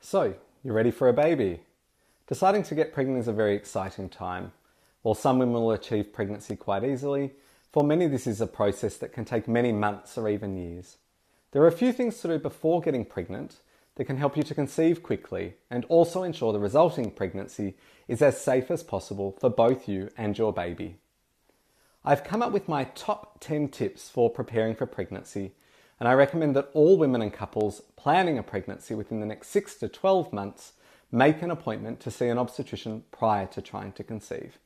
So, you're ready for a baby? Deciding to get pregnant is a very exciting time. While some women will achieve pregnancy quite easily, for many this is a process that can take many months or even years. There are a few things to do before getting pregnant that can help you to conceive quickly and also ensure the resulting pregnancy is as safe as possible for both you and your baby. I've come up with my top 10 tips for preparing for pregnancy, and I recommend that all women and couples planning a pregnancy within the next 6 to 12 months make an appointment to see an obstetrician prior to trying to conceive.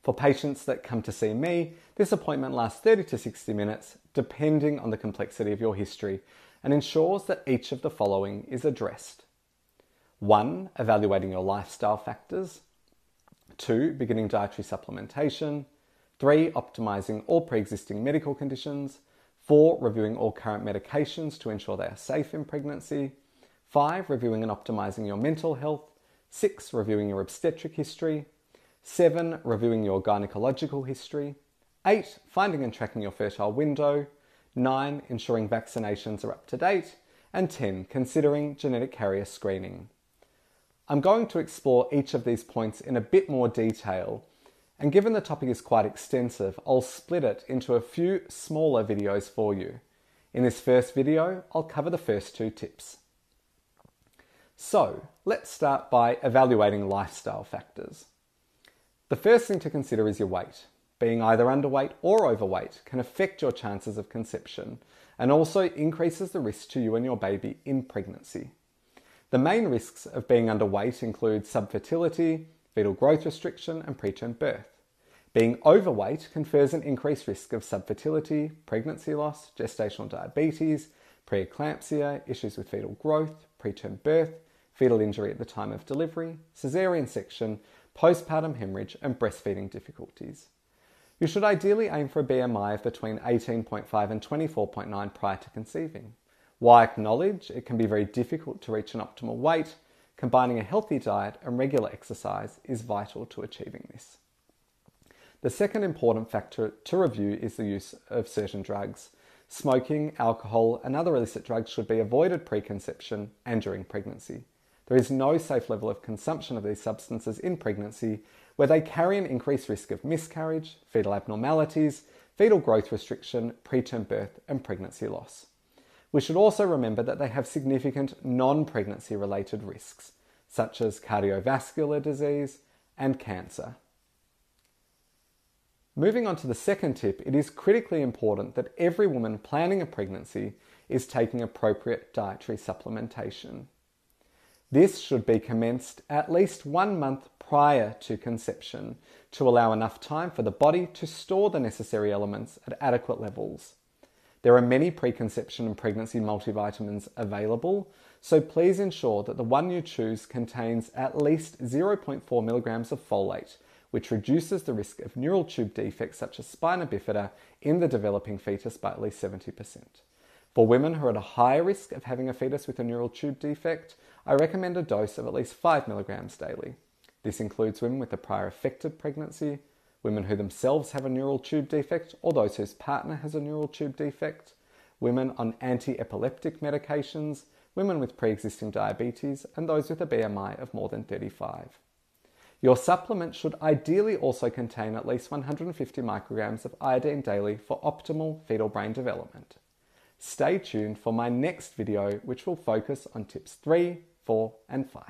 For patients that come to see me, this appointment lasts 30 to 60 minutes, depending on the complexity of your history, and ensures that each of the following is addressed. 1. Evaluating your lifestyle factors. 2. Beginning dietary supplementation. 3. Optimizing all pre-existing medical conditions. 4. Reviewing all current medications to ensure they are safe in pregnancy. 5. Reviewing and optimizing your mental health. 6. Reviewing your obstetric history. 7. Reviewing your gynecological history. 8. Finding and tracking your fertile window. 9. Ensuring vaccinations are up to date. And 10. Considering genetic carrier screening. I'm going to explore each of these points in a bit more detail, and given the topic is quite extensive, I'll split it into a few smaller videos for you. In this first video, I'll cover the first 2 tips. So, let's start by evaluating lifestyle factors. The first thing to consider is your weight. Being either underweight or overweight can affect your chances of conception and also increases the risk to you and your baby in pregnancy. The main risks of being underweight include subfertility, fetal growth restriction, and preterm birth. Being overweight confers an increased risk of subfertility, pregnancy loss, gestational diabetes, preeclampsia, issues with fetal growth, preterm birth, fetal injury at the time of delivery, caesarean section, postpartum hemorrhage, and breastfeeding difficulties. You should ideally aim for a BMI of between 18.5 and 24.9 prior to conceiving. While I acknowledge it can be very difficult to reach an optimal weight, combining a healthy diet and regular exercise is vital to achieving this. The second important factor to review is the use of certain drugs. Smoking, alcohol, and other illicit drugs should be avoided pre-conception and during pregnancy. There is no safe level of consumption of these substances in pregnancy where they carry an increased risk of miscarriage, fetal abnormalities, fetal growth restriction, preterm birth, and pregnancy loss. We should also remember that they have significant non-pregnancy related risks, such as cardiovascular disease and cancer. Moving on to the second tip, it is critically important that every woman planning a pregnancy is taking appropriate dietary supplementation. This should be commenced at least 1 month prior to conception to allow enough time for the body to store the necessary elements at adequate levels. There are many preconception and pregnancy multivitamins available, so please ensure that the one you choose contains at least 0.4 milligrams of folate, which reduces the risk of neural tube defects such as spina bifida in the developing fetus by at least 70%. For women who are at a higher risk of having a fetus with a neural tube defect, I recommend a dose of at least 5 milligrams daily. This includes women with a prior affected pregnancy, women who themselves have a neural tube defect or those whose partner has a neural tube defect, women on anti-epileptic medications, women with pre-existing diabetes, and those with a BMI of more than 35. Your supplement should ideally also contain at least 150 micrograms of iodine daily for optimal fetal brain development. Stay tuned for my next video, which will focus on tips 3, 4, and 5.